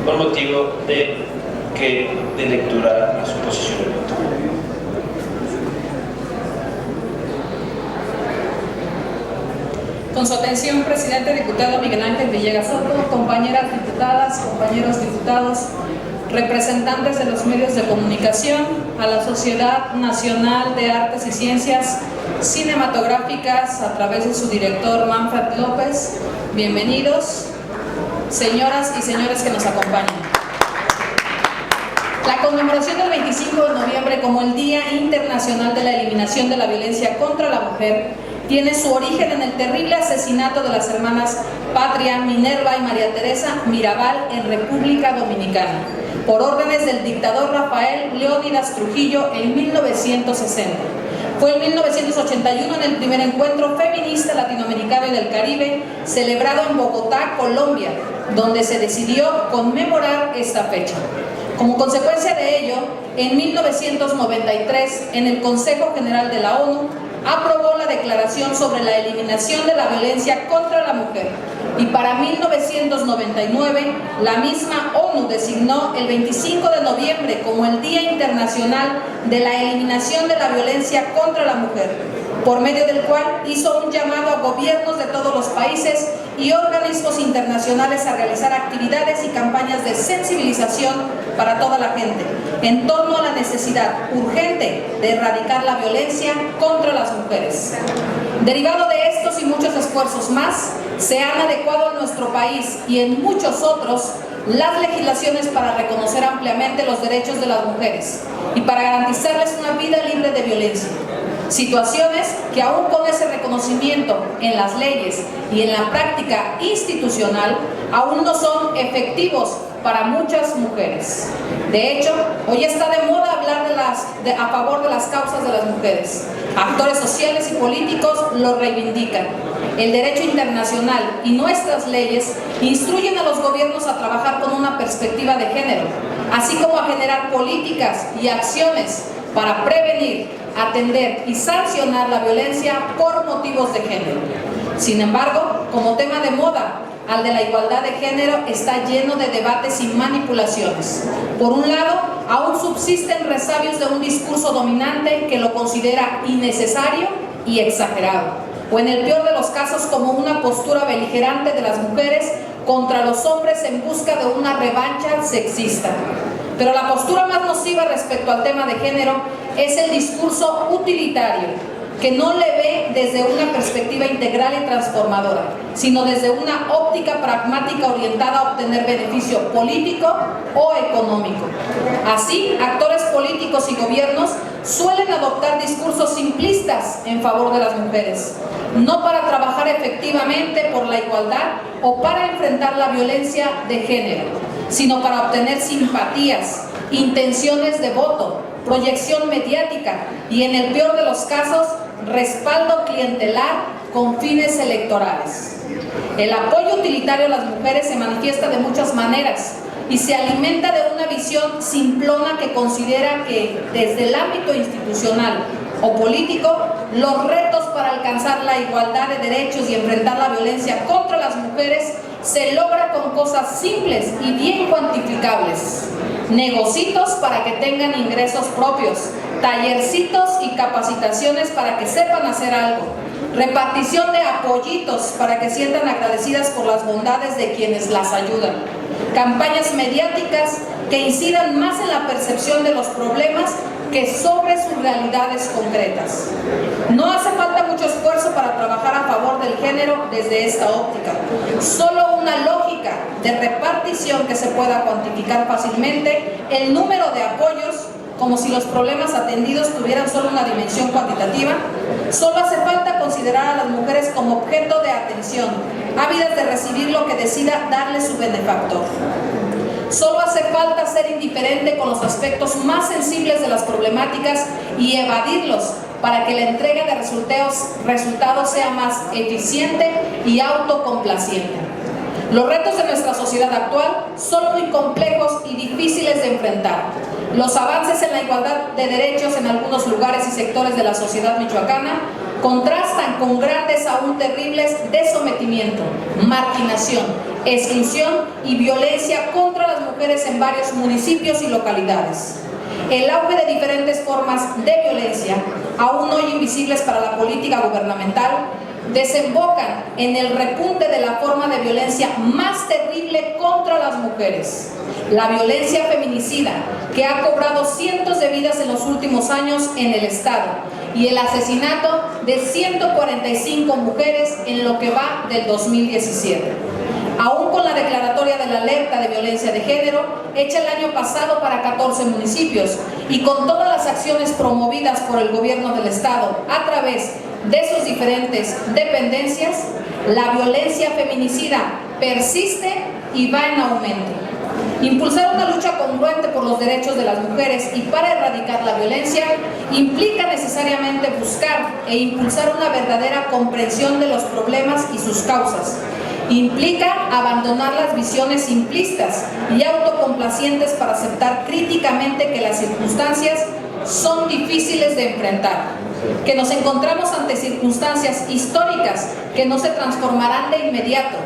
por motivo de lectura a su posicionamiento. Con su atención, presidente diputado Miguel Ángel Villegas Soto, compañeras diputadas, compañeros diputados, representantes de los medios de comunicación, a la Sociedad Nacional de Artes y Ciencias Cinematográficas a través de su director Manfred López, bienvenidos, señoras y señores que nos acompañan. La conmemoración del 25 de noviembre como el Día Internacional de la Eliminación de la Violencia contra la Mujer tiene su origen en el terrible asesinato de las hermanas Patria, Minerva y María Teresa Mirabal en República Dominicana, por órdenes del dictador Rafael Leónidas Trujillo en 1960. Fue en 1981 en el primer encuentro feminista latinoamericano y del Caribe, celebrado en Bogotá, Colombia, donde se decidió conmemorar esta fecha. Como consecuencia de ello, en 1993, en el Consejo General de la ONU, aprobó la Declaración sobre la Eliminación de la Violencia contra la Mujer, y para 1999 la misma ONU designó el 25 de noviembre como el Día Internacional de la Eliminación de la Violencia contra la Mujer, por medio del cual hizo un llamado a gobiernos de todos los países y organismos internacionales a realizar actividades y campañas de sensibilización para toda la gente en torno a la necesidad urgente de erradicar la violencia contra las mujeres. Derivado de estos y muchos esfuerzos más, se han adecuado en nuestro país y en muchos otros las legislaciones para reconocer ampliamente los derechos de las mujeres y para garantizarles una vida libre de violencia. Situaciones que aún con ese reconocimiento en las leyes y en la práctica institucional aún no son efectivos para muchas mujeres. De hecho, hoy está de moda hablar a favor de las causas de las mujeres. Actores sociales y políticos lo reivindican. El derecho internacional y nuestras leyes instruyen a los gobiernos a trabajar con una perspectiva de género, así como a generar políticas y acciones para prevenir, atender y sancionar la violencia por motivos de género. Sin embargo, como tema de moda, al de la igualdad de género está lleno de debates y manipulaciones. Por un lado, aún subsisten resabios de un discurso dominante que lo considera innecesario y exagerado, o en el peor de los casos como una postura beligerante de las mujeres contra los hombres en busca de una revancha sexista. Pero la postura más nociva respecto al tema de género es el discurso utilitario, que no le ve desde una perspectiva integral y transformadora, sino desde una óptica pragmática orientada a obtener beneficio político o económico. Así, actores políticos y gobiernos suelen adoptar discursos simplistas en favor de las mujeres, no para trabajar efectivamente por la igualdad o para enfrentar la violencia de género, sino para obtener simpatías, intenciones de voto, proyección mediática y, en el peor de los casos, respaldo clientelar con fines electorales. El apoyo utilitario a las mujeres se manifiesta de muchas maneras y se alimenta de una visión simplona que considera que desde el ámbito institucional o político, los retos para alcanzar la igualdad de derechos y enfrentar la violencia contra las mujeres se logra con cosas simples y bien cuantificables. Negocitos para que tengan ingresos propios, tallercitos y capacitaciones para que sepan hacer algo, repartición de apoyitos para que sientan agradecidas por las bondades de quienes las ayudan, campañas mediáticas que incidan más en la percepción de los problemas que sobre sus realidades concretas. No hace falta mucho esfuerzo para trabajar a favor del género desde esta óptica. Solo una lógica de repartición que se pueda cuantificar fácilmente, el número de apoyos, como si los problemas atendidos tuvieran solo una dimensión cuantitativa. Solo hace falta considerar a las mujeres como objeto de atención, ávidas de recibir lo que decida darle su benefactor. Solo hace falta ser indiferente con los aspectos más sensibles de las problemáticas y evadirlos para que la entrega de resultados sea más eficiente y autocomplaciente. Los retos de nuestra sociedad actual son muy complejos y difíciles de enfrentar. Los avances en la igualdad de derechos en algunos lugares y sectores de la sociedad michoacana contrastan con grandes aún terribles de sometimiento, marginación exclusión y violencia contra las mujeres en varios municipios y localidades. El auge de diferentes formas de violencia, aún hoy invisibles para la política gubernamental, desembocan en el repunte de la forma de violencia más terrible contra las mujeres, la violencia feminicida, que ha cobrado cientos de vidas en los últimos años en el Estado, y el asesinato de 145 mujeres en lo que va del 2017. Aún con la declaratoria de la alerta de violencia de género, hecha el año pasado para 14 municipios, y con todas las acciones promovidas por el gobierno del Estado a través de sus diferentes dependencias, la violencia feminicida persiste y va en aumento. Impulsar una lucha congruente por los derechos de las mujeres y para erradicar la violencia implica necesariamente buscar e impulsar una verdadera comprensión de los problemas y sus causas. Implica abandonar las visiones simplistas y autocomplacientes para aceptar críticamente que las circunstancias son difíciles de enfrentar, que nos encontramos ante circunstancias históricas que no se transformarán de inmediato,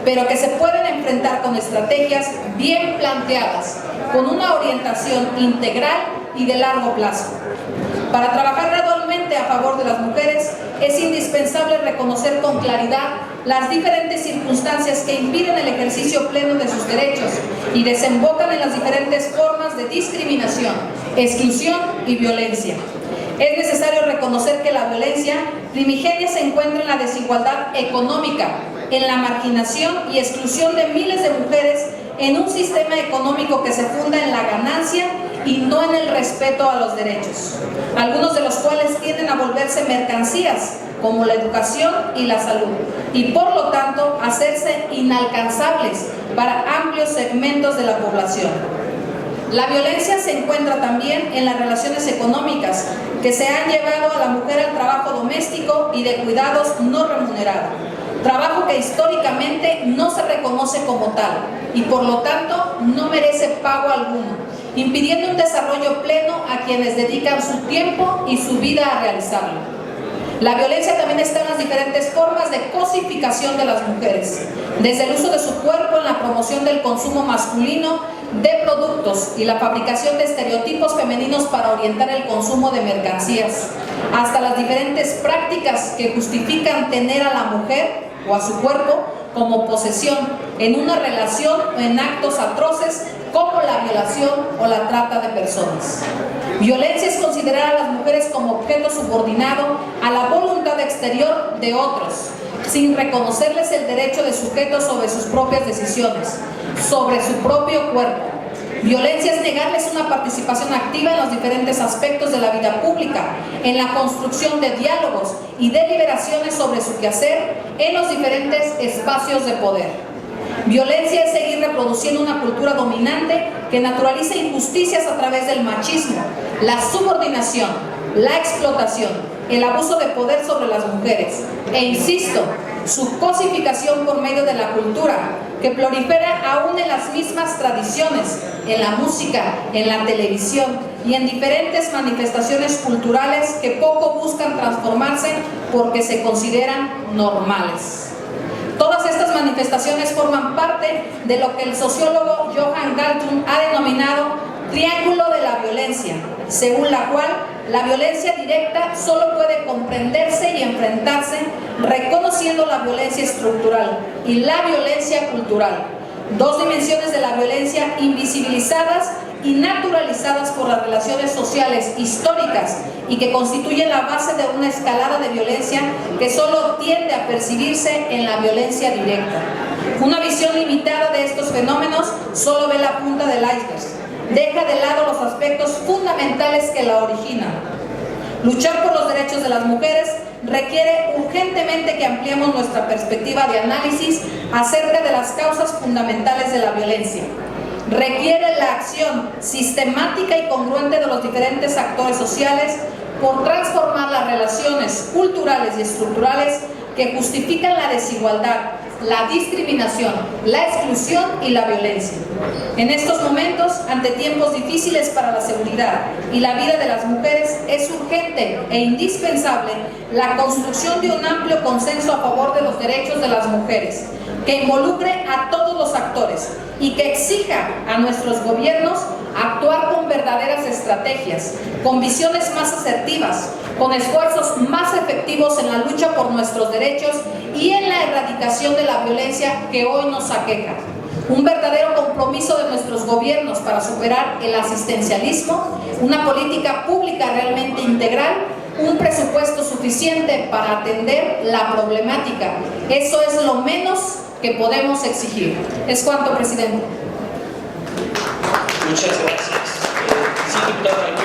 pero que se pueden enfrentar con estrategias bien planteadas, con una orientación integral y de largo plazo. Para trabajar gradualmente a favor de las mujeres, es indispensable reconocer con claridad las diferentes circunstancias que impiden el ejercicio pleno de sus derechos y desembocan en las diferentes formas de discriminación, exclusión y violencia. Es necesario reconocer que la violencia primigenia se encuentra en la desigualdad económica, en la marginación y exclusión de miles de mujeres en un sistema económico que se funda en la ganancia y no en el respeto a los derechos, algunos de los cuales tienden a volverse mercancías, como la educación y la salud, y por lo tanto hacerse inalcanzables para amplios segmentos de la población. La violencia se encuentra también en las relaciones económicas que se han llevado a la mujer al trabajo doméstico y de cuidados no remunerado, trabajo que históricamente no se reconoce como tal y por lo tanto no merece pago alguno, impidiendo un desarrollo pleno a quienes dedican su tiempo y su vida a realizarlo. La violencia también está en las diferentes formas de cosificación de las mujeres, desde el uso de su cuerpo en la promoción del consumo masculino de productos y la fabricación de estereotipos femeninos para orientar el consumo de mercancías, hasta las diferentes prácticas que justifican tener a la mujer o a su cuerpo como posesión en una relación o en actos atroces como la violación o la trata de personas. Violencia es considerar a las mujeres como objeto subordinado a la voluntad exterior de otros, sin reconocerles el derecho de sujeto sobre sus propias decisiones, sobre su propio cuerpo. Violencia es negarles una participación activa en los diferentes aspectos de la vida pública, en la construcción de diálogos y deliberaciones sobre su quehacer en los diferentes espacios de poder. Violencia es seguir reproduciendo una cultura dominante que naturaliza injusticias a través del machismo, la subordinación, la explotación, el abuso de poder sobre las mujeres e, insisto, su cosificación por medio de la cultura, que prolifera aún en las mismas tradiciones, en la música, en la televisión y en diferentes manifestaciones culturales que poco buscan transformarse porque se consideran normales. Todas estas manifestaciones forman parte de lo que el sociólogo Johan Galtung ha denominado triángulo de la violencia, según la cual la violencia directa solo puede comprenderse y enfrentarse reconociendo la violencia estructural y la violencia cultural, dos dimensiones de la violencia invisibilizadas y naturalizadas por las relaciones sociales históricas y que constituyen la base de una escalada de violencia que solo tiende a percibirse en la violencia directa. Una visión limitada de estos fenómenos solo ve la punta del iceberg, deja de lado los aspectos fundamentales que la originan. Luchar por los derechos de las mujeres requiere urgentemente que ampliemos nuestra perspectiva de análisis acerca de las causas fundamentales de la violencia. Requiere la acción sistemática y congruente de los diferentes actores sociales por transformar las relaciones culturales y estructurales que justifican la desigualdad, la discriminación, la exclusión y la violencia. En estos momentos, ante tiempos difíciles para la seguridad y la vida de las mujeres, es urgente e indispensable la construcción de un amplio consenso a favor de los derechos de las mujeres, que involucre a todos los actores y que exija a nuestros gobiernos actuar con verdaderas estrategias, con visiones más asertivas, con esfuerzos más efectivos en la lucha por nuestros derechos y en la erradicación de la violencia que hoy nos aqueja. Un verdadero compromiso de nuestros gobiernos para superar el asistencialismo, una política pública realmente integral, un presupuesto suficiente para atender la problemática. Eso es lo menos que podemos exigir. Es cuanto, presidente. Muchas gracias. Sí, diputado.